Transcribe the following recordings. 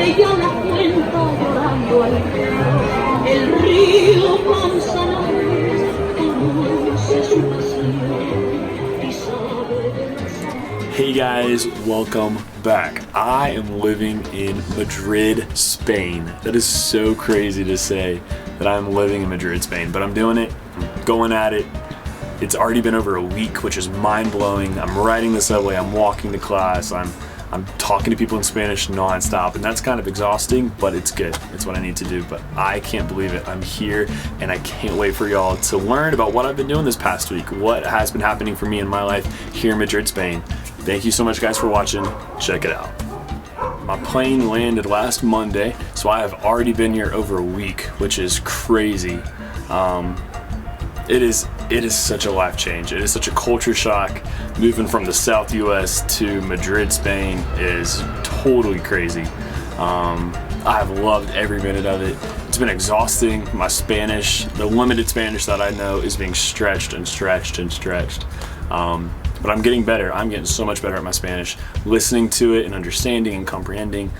ella la cuenta llorando al río, el río Manzanares conoce su pasión y sabe de las. Hey guys, welcome back. I am living in Madrid, Spain. That is so crazy to say that I'm living in Madrid, Spain, but I'm doing it, I'm going at it. It's already been over a week, which is mind-blowing. I'm riding the subway, I'm walking to class, I'm talking to people in Spanish non-stop, and that's kind of exhausting, but it's good. It's what I need to do, but I can't believe it. I'm here, and I can't wait for y'all to learn about what I've been doing this past week, what has been happening for me in my life here in Madrid, Spain. Thank you so much, guys, for watching. Check it out. My plane landed last Monday, so I have already been here over a week, which is crazy. It is such a life change. It is such a culture shock. Moving from the South US to Madrid, Spain is totally crazy. I've loved every minute of it. It's been exhausting. My Spanish, the limited Spanish that I know, is being stretched and stretched and stretched. But I'm getting better. I'm getting so much better at my Spanish. Listening to it and understanding and comprehending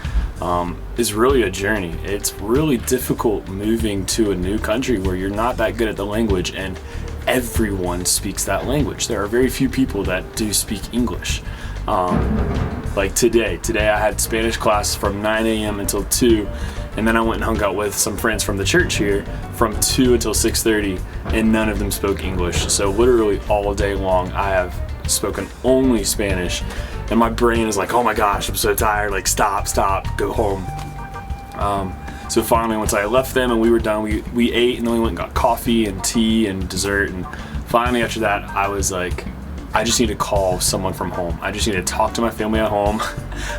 is really a journey. It's really difficult moving to a new country where you're not that good at the language and everyone speaks that language. There are very few people that do speak English. Like today I had Spanish class from 9 a.m. until 2, and then I went and hung out with some friends from the church here from 2 until 6:30, and none of them spoke English. So literally all day long I have spoken only Spanish, and my brain is like, oh my gosh, I'm so tired, like stop, go home. So finally, once I left them and we were done, we ate, and then we went and got coffee and tea and dessert, and finally after that I was like, I just need to call someone from home. I just need to talk to my family at home.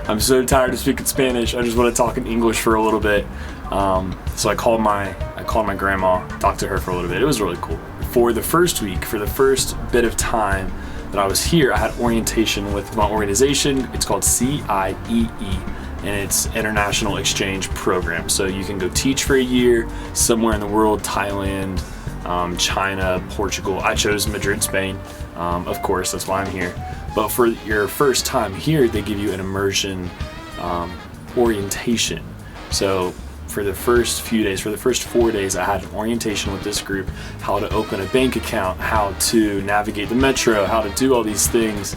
I'm so tired of speaking Spanish. I just want to talk in English for a little bit. So I called my grandma, talked to her for a little bit. It was really cool. For the first week, for the first bit of time that I was here, I had orientation with my organization. It's called CIEE, and it's International Exchange Program. So you can go teach for a year somewhere in the world, Thailand, China, Portugal. I chose Madrid, Spain. Of course, that's why I'm here. But for your first time here, they give you an immersion orientation. So for the first few days, for the first 4 days, I had an orientation with this group, how to open a bank account, how to navigate the metro, how to do all these things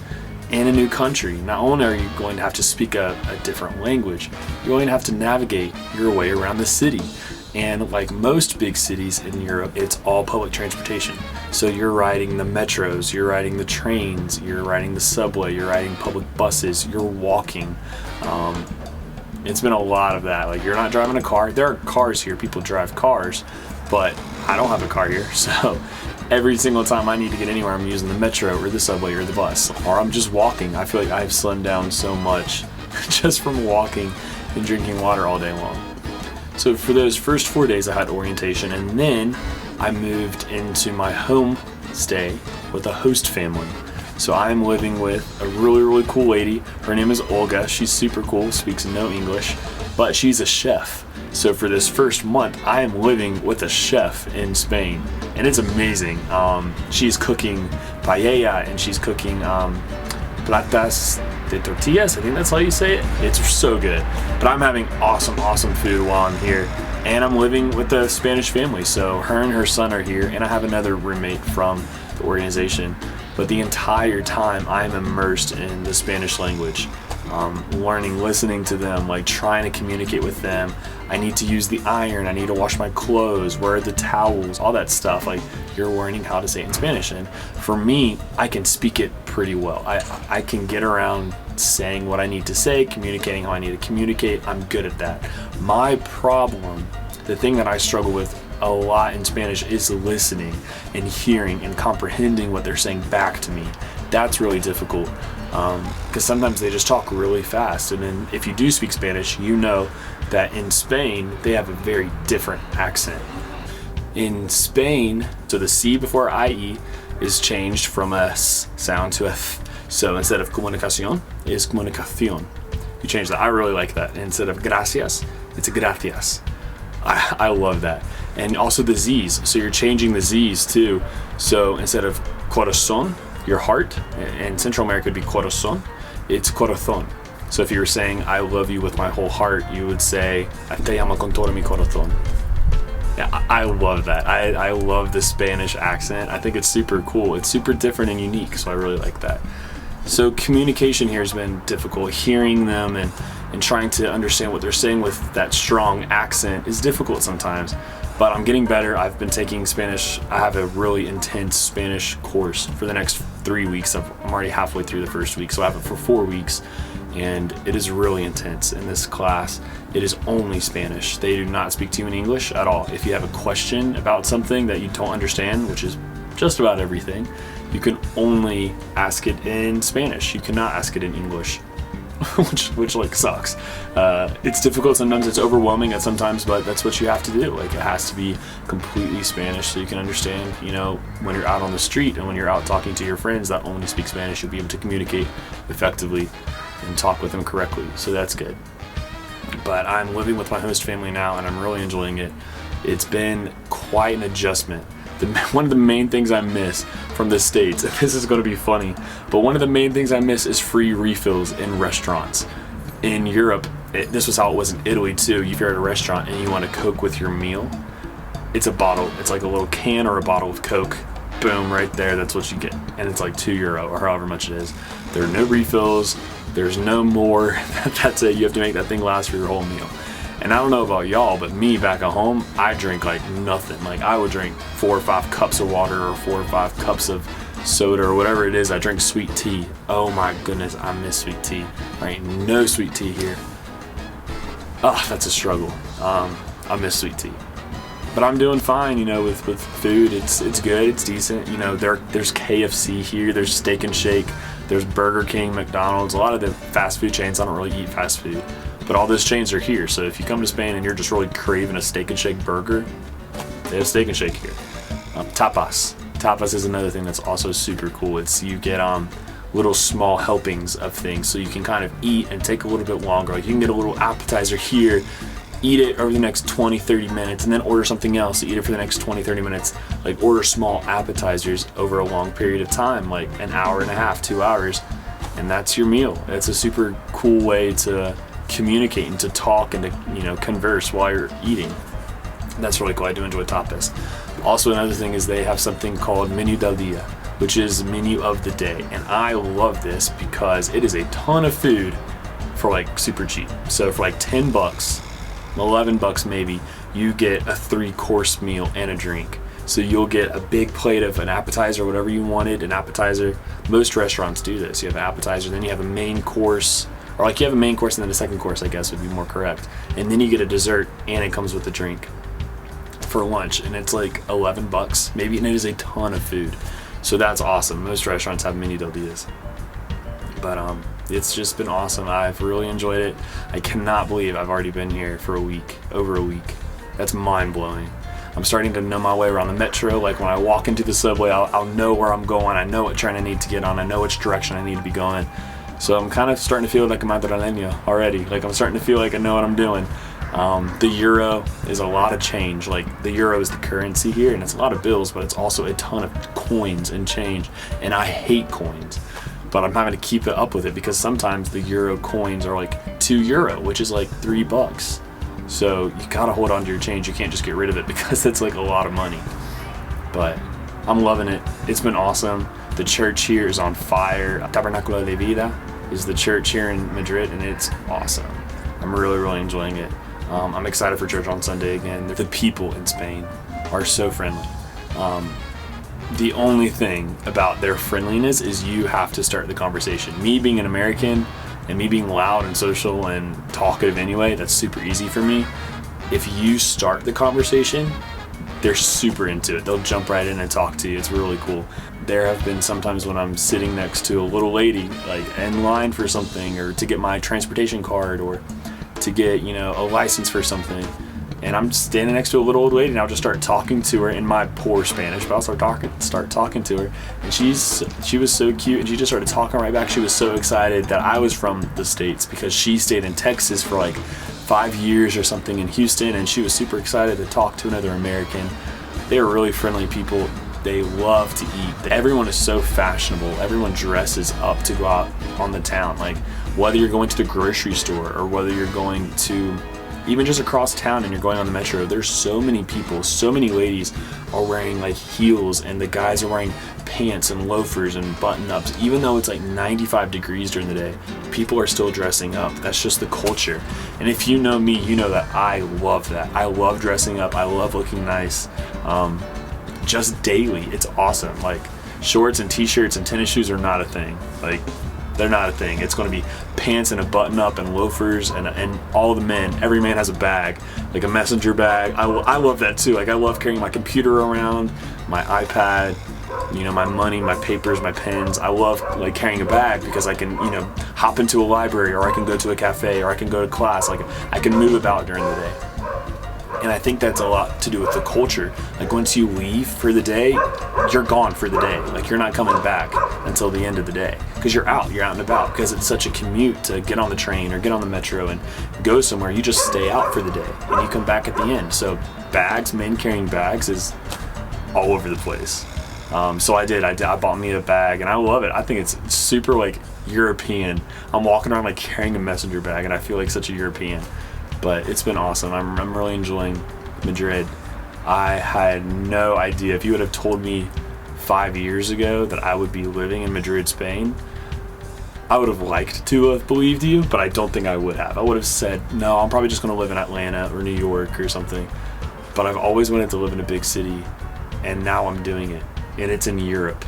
in a new country. Not only are you going to have to speak a different language, you're going to have to navigate your way around the city. And like most big cities in Europe, it's all public transportation. So you're riding the metros, you're riding the trains, you're riding the subway, you're riding public buses, you're walking. It's been a lot of that. Like, you're not driving a car. There are cars here, people drive cars, but I don't have a car here. So every single time I need to get anywhere, I'm using the metro or the subway or the bus, or I'm just walking. I feel like I've slimmed down so much just from walking and drinking water all day long. So for those first 4 days, I had orientation, and then I moved into my home stay with a host family. So I'm living with a really cool lady. Her name is Olga. She's super cool, speaks no English, but she's a chef. So for this first month, I am living with a chef in Spain, and it's amazing. She's cooking paella, and she's cooking platas de tortillas. I think that's how you say it. It's so good. But I'm having awesome food while I'm here, and I'm living with a Spanish family. So her and her son are here, and I have another roommate from the organization. But the entire time I'm immersed in the Spanish language, learning, listening to them, like trying to communicate with them. I need to use the iron, I need to wash my clothes, where are the towels, all that stuff. Like, you're learning how to say it in Spanish. And for me, I can speak it pretty well. I can get around saying what I need to say, communicating how I need to communicate. I'm good at that. My problem, the thing that I struggle with a lot in Spanish, is listening and hearing and comprehending what they're saying back to me. That's really difficult, because sometimes they just talk really fast, and then if you do speak Spanish, you know that in Spain they have a very different accent. In Spain, so the C before IE is changed from a S sound to a Th. So instead of comunicación, it's comunicación. You change that. I really like that. Instead of gracias, it's gracias. I love that. And also the Z's. So you're changing the Z's too. So instead of corazón, your heart, in Central America it'd be corazón, it's corazón. So if you were saying I love you with my whole heart, you would say te amo con todo mi corazón. Yeah, I love that. I love the Spanish accent. I think it's super cool. It's super different and unique, so I really like that. So communication here has been difficult. Hearing them and trying to understand what they're saying with that strong accent is difficult sometimes, but I'm getting better. I've been taking Spanish. I have a really intense Spanish course for the next 3 weeks. I'm already halfway through the first week, so I have it for 4 weeks, and it is really intense. In this class, it is only Spanish. They do not speak to you in English at all. If you have a question about something that you don't understand, which is just about everything, you can only ask it in Spanish. You cannot ask it in English. which like sucks. It's difficult sometimes, it's overwhelming at sometimes, but that's what you have to do. Like, it has to be completely Spanish so you can understand, you know, when you're out on the street and when you're out talking to your friends that only speak Spanish, you'll be able to communicate effectively and talk with them correctly. So that's good. But I'm living with my host family now, and I'm really enjoying it. It's been quite an adjustment. One of the main things I miss from the States, and this is going to be funny, but one of the main things I miss is free refills in restaurants. In Europe, this was how it was in Italy too. If you're at a restaurant and you want a Coke with your meal, it's a bottle. It's like a little can or a bottle of Coke. Boom, right there, that's what you get. And it's like €2 or however much it is. There are no refills. There's no more. That's it. You have to make that thing last for your whole meal. And I don't know about y'all, but me back at home, I drink like nothing. Like, I would drink 4 or 5 cups of water or 4 or 5 cups of soda or whatever it is. I drink sweet tea. Oh my goodness, I miss sweet tea. There ain't no sweet tea here. Oh, that's a struggle. I miss sweet tea. But I'm doing fine, you know, with food. It's good, it's decent. You know, there's KFC here, there's Steak and Shake, there's Burger King, McDonald's, a lot of the fast food chains. I don't really eat fast food, but all those chains are here. So if you come to Spain and you're just really craving a Steak and Shake burger, they have Steak and Shake here. Tapas. Tapas is another thing that's also super cool. It's, you get little small helpings of things, so you can kind of eat and take a little bit longer. Like, you can get a little appetizer here, eat it over the next 20-30 minutes, and then order something else, eat it for the next 20-30 minutes. Like, order small appetizers over a long period of time, like an hour and a half, 2 hours, and that's your meal. It's a super cool way to communicate and to talk and to, you know, converse while you're eating. That's really cool. I do enjoy tapas. Also, another thing is they have something called Menú del Día, which is menu of the day, and I love this because it is a ton of food for like super cheap. So for like $10, $11 maybe, you get a 3-course meal and a drink. So you'll get a big plate of an appetizer, whatever you wanted, an appetizer. Most restaurants do this. You have an appetizer, then you have a main course, or like you have a main course and then a second course, I guess would be more correct. And then you get a dessert, and it comes with a drink for lunch, and it's like $11 maybe, and it is a ton of food. So that's awesome. Most restaurants have mini del dias. But it's just been awesome. I've really enjoyed it. I cannot believe I've already been here for over a week. That's mind-blowing. I'm starting to know my way around the metro. Like, when I walk into the subway, I'll know where I'm going. I know what train I need to get on. I know which direction I need to be going. So I'm kind of starting to feel like a madrileño already. Like, I'm starting to feel like I know what I'm doing. The euro is a lot of change. Like, the euro is the currency here, and it's a lot of bills, but it's also a ton of coins and change. And I hate coins, but I'm having to keep it up with it because sometimes the euro coins are like €2, which is like $3. So you gotta hold on to your change. You can't just get rid of it because it's like a lot of money. But I'm loving it. It's been awesome. The church here is on fire. Tabernáculo de Vida is the church here in Madrid, and it's awesome. I'm really, really enjoying it. I'm excited for church on Sunday again. The people in Spain are so friendly. The only thing about their friendliness is you have to start the conversation. Me being an American and me being loud and social and talkative anyway, that's super easy for me. If you start the conversation, they're super into it. They'll jump right in and talk to you. It's really cool. There have been sometimes when I'm sitting next to a little lady, like in line for something, or to get my transportation card, or to get, you know, a license for something, and I'm standing next to a little old lady, and I'll just start talking to her in my poor Spanish, but I'll start talking to her, and she was so cute, and she just started talking right back. She was so excited that I was from the States because she stayed in Texas for like 5 years or something in Houston, and she was super excited to talk to another American. They were really friendly people. They love to eat. Everyone is so fashionable. Everyone dresses up to go out on the town. Like, whether you're going to the grocery store or whether you're going to even just across town and you're going on the metro, there's so many people, so many ladies are wearing like heels, and the guys are wearing pants and loafers and button-ups. Even though it's like 95 degrees during the day, people are still dressing up. That's just the culture. And if you know me, you know that I love that. I love dressing up. I love looking nice. Just daily, it's awesome. Like, shorts and t-shirts and tennis shoes are not a thing. Like, they're not a thing. It's going to be pants and a button-up and loafers, and all the men, every man has a bag, like a messenger bag. I love that too. Like, I love carrying my computer around, my iPad, you know, my money, my papers, my pens. I love like carrying a bag because I can, you know, hop into a library, or I can go to a cafe, or I can go to class. Like, I can move about during the day. And I think that's a lot to do with the culture. Like, once you leave for the day, you're gone for the day. Like, you're not coming back until the end of the day, because you're out and about, because it's such a commute to get on the train or get on the metro and go somewhere. You just stay out for the day and you come back at the end. So bags, men carrying bags is all over the place. So I bought me a bag, and I love it. I think it's super like European. I'm walking around like carrying a messenger bag, and I feel like such a European. But it's been awesome. I'm really enjoying Madrid. I had no idea. If you would have told me 5 years ago that I would be living in Madrid, Spain, I would have liked to have believed you, but I don't think I would have. I would have said, no, I'm probably just going to live in Atlanta or New York or something. But I've always wanted to live in a big city, and now I'm doing it. And it's in Europe.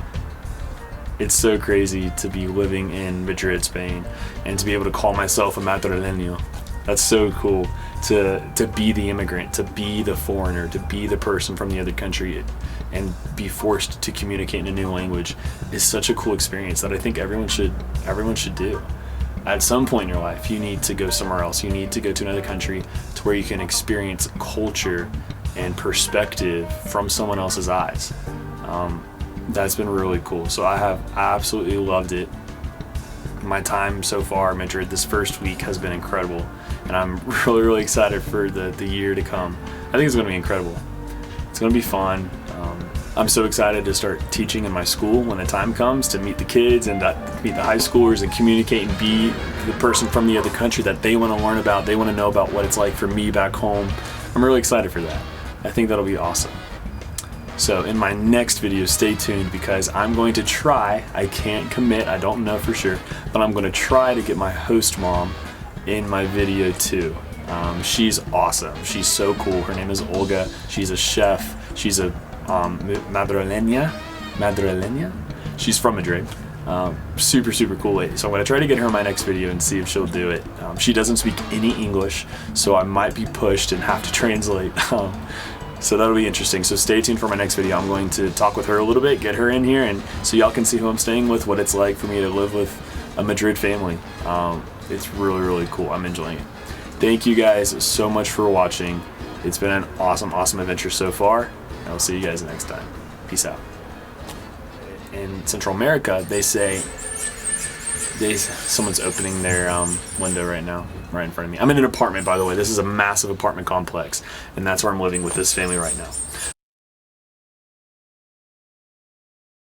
It's so crazy to be living in Madrid, Spain, and to be able to call myself a madrileño. That's so cool, to be the immigrant, to be the foreigner, to be the person from the other country, and be forced to communicate in a new language is such a cool experience that I think everyone should do. At some point in your life, you need to go somewhere else. You need to go to another country to where you can experience culture and perspective from someone else's eyes. That's been really cool. So I have absolutely loved it. My time so far in Madrid this first week has been incredible, and I'm really excited for the year to come. I think it's going to be incredible. It's going to be fun. I'm so excited to start teaching in my school when the time comes, to meet the kids and meet the high schoolers and communicate and be the person from the other country that they want to learn about. They want to know about what it's like for me back home. I'm really excited for that. I think that'll be awesome. So in my next video, stay tuned, because I'm going to try, I can't commit, I don't know for sure, but I'm going to try to get my host mom in my video too. She's awesome. She's so cool. Her name is Olga. She's a chef. She's a madrileña. She's from Madrid. Super cool lady. So I'm going to try to get her in my next video and see if she'll do it. She doesn't speak any English, so I might be pushed and have to translate. So that'll be interesting. So stay tuned for my next video. I'm going to talk with her a little bit, get her in here, and so y'all can see who I'm staying with, what it's like for me to live with a Madrid family. It's really cool. I'm enjoying it. Thank you guys so much for watching. It's been an awesome adventure so far. I'll see you guys next time. Peace out. In Central America, they say, someone's opening their window right now, right in front of me. I'm in an apartment, by the way. This is a massive apartment complex, and that's where I'm living with this family right now.